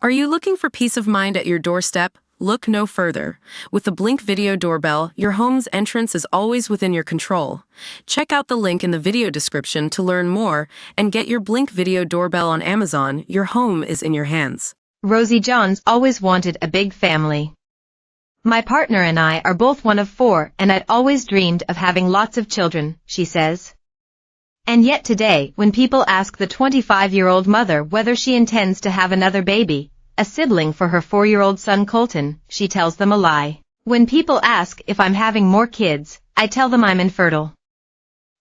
Are you looking for peace of mind at your doorstep? Look no further. With the Blink Video Doorbell, your home's entrance is always within your control. Check out the link in the video description to learn more and get your Blink Video Doorbell on Amazon. Your home is in your hands. Rosie Johns always wanted a big family. My partner and I are both one of 4, and I'd always dreamed of having lots of children, she says. And yet today, when people ask the 25-year-old mother whether she intends to have another baby, a sibling for her 4-year-old son Colton, she tells them a lie. When people ask if I'm having more kids, I tell them I'm infertile.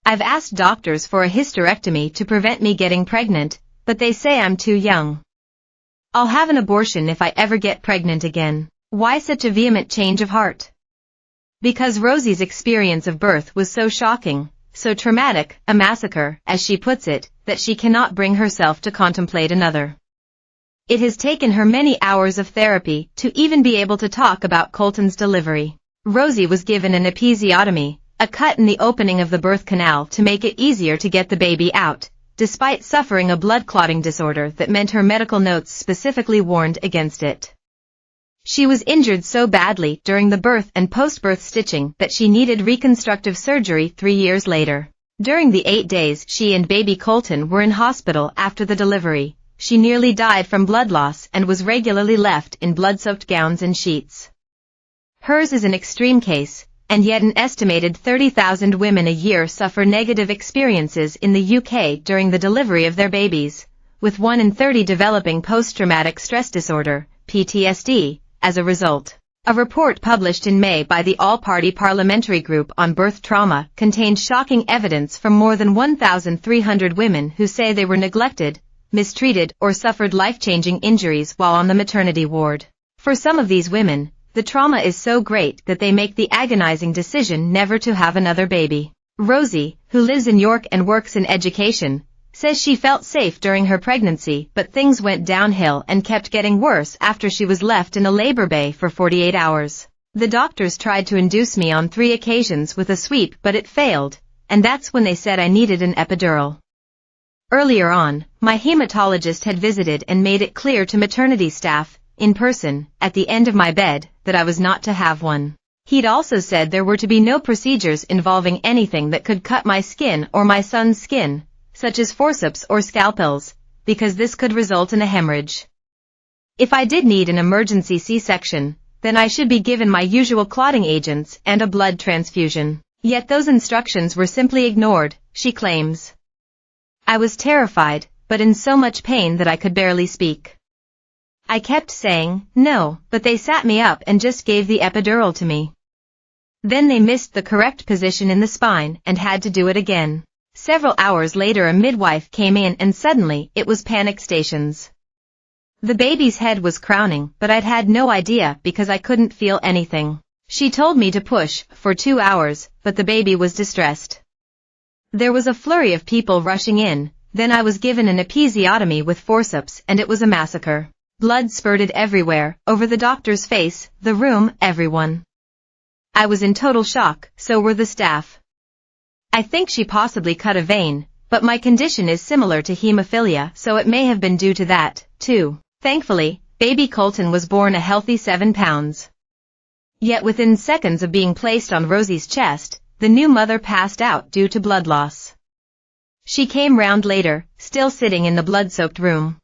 I've asked doctors for a hysterectomy to prevent me getting pregnant, but they say I'm too young. I'll have an abortion if I ever get pregnant again. Why such a vehement change of heart? Because Rosie's experience of birth was so shocking, so traumatic, a massacre, as she puts it, that she cannot bring herself to contemplate another. It has taken her many hours of therapy to even be able to talk about Colton's delivery. Rosie was given an episiotomy, a cut in the opening of the birth canal to make it easier to get the baby out, despite suffering a blood clotting disorder that meant her medical notes specifically warned against it. She was injured so badly during the birth and post-birth stitching that she needed reconstructive surgery 3 years later. During the 8 days she and baby Colton were in hospital after the delivery, she nearly died from blood loss and was regularly left in blood-soaked gowns and sheets. Hers is an extreme case, and yet an estimated 30,000 women a year suffer negative experiences in the UK during the delivery of their babies, with 1 in 30 developing post-traumatic stress disorder, PTSD, as a result. A report published in May by the All-Party Parliamentary Group on Birth Trauma contained shocking evidence from more than 1,300 women who say they were neglected, mistreated, or suffered life-changing injuries while on the maternity ward. For some of these women, the trauma is so great that they make the agonizing decision never to have another baby. Rosie, who lives in York and works in education, says she felt safe during her pregnancy, but things went downhill and kept getting worse after she was left in a labor bay for 48 hours. The doctors tried to induce me on 3 occasions with a sweep, but it failed, and that's when they said I needed an epidural. Earlier on, my hematologist had visited and made it clear to maternity staff, in person, at the end of my bed, that I was not to have one. He'd also said there were to be no procedures involving anything that could cut my skin or my son's skin, such as forceps or scalpels, because this could result in a hemorrhage. If I did need an emergency C-section, then I should be given my usual clotting agents and a blood transfusion. Yet those instructions were simply ignored, she claims. I was terrified, but in so much pain that I could barely speak. I kept saying, no, but they sat me up and just gave the epidural to me. Then they missed the correct position in the spine and had to do it again. Several hours later a midwife came in and suddenly it was panic stations. The baby's head was crowning, but I'd had no idea because I couldn't feel anything. She told me to push for 2 hours, but the baby was distressed. There was a flurry of people rushing in, then I was given an episiotomy with forceps and it was a massacre. Blood spurted everywhere, over the doctor's face, the room, everyone. I was in total shock, so were the staff. I think she possibly cut a vein, but my condition is similar to hemophilia, so it may have been due to that, too. Thankfully, baby Colton was born a healthy 7 pounds. Yet within seconds of being placed on Rosie's chest, the new mother passed out due to blood loss. She came round later, still sitting in the blood-soaked room.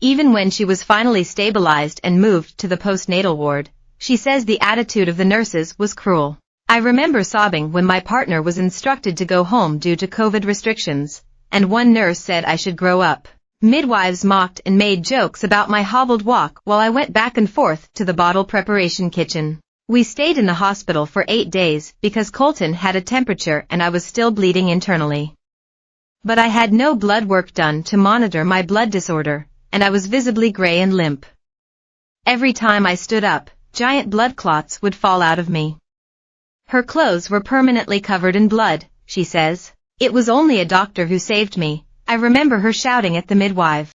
Even when she was finally stabilized and moved to the postnatal ward, she says the attitude of the nurses was cruel. I remember sobbing when my partner was instructed to go home due to COVID restrictions, and one nurse said I should grow up. Midwives mocked and made jokes about my hobbled walk while I went back and forth to the bottle preparation kitchen. We stayed in the hospital for 8 days because Colton had a temperature and I was still bleeding internally. But I had no blood work done to monitor my blood disorder, and I was visibly gray and limp. Every time I stood up, giant blood clots would fall out of me. Her clothes were permanently covered in blood, she says. It was only a doctor who saved me. I remember her shouting at the midwife.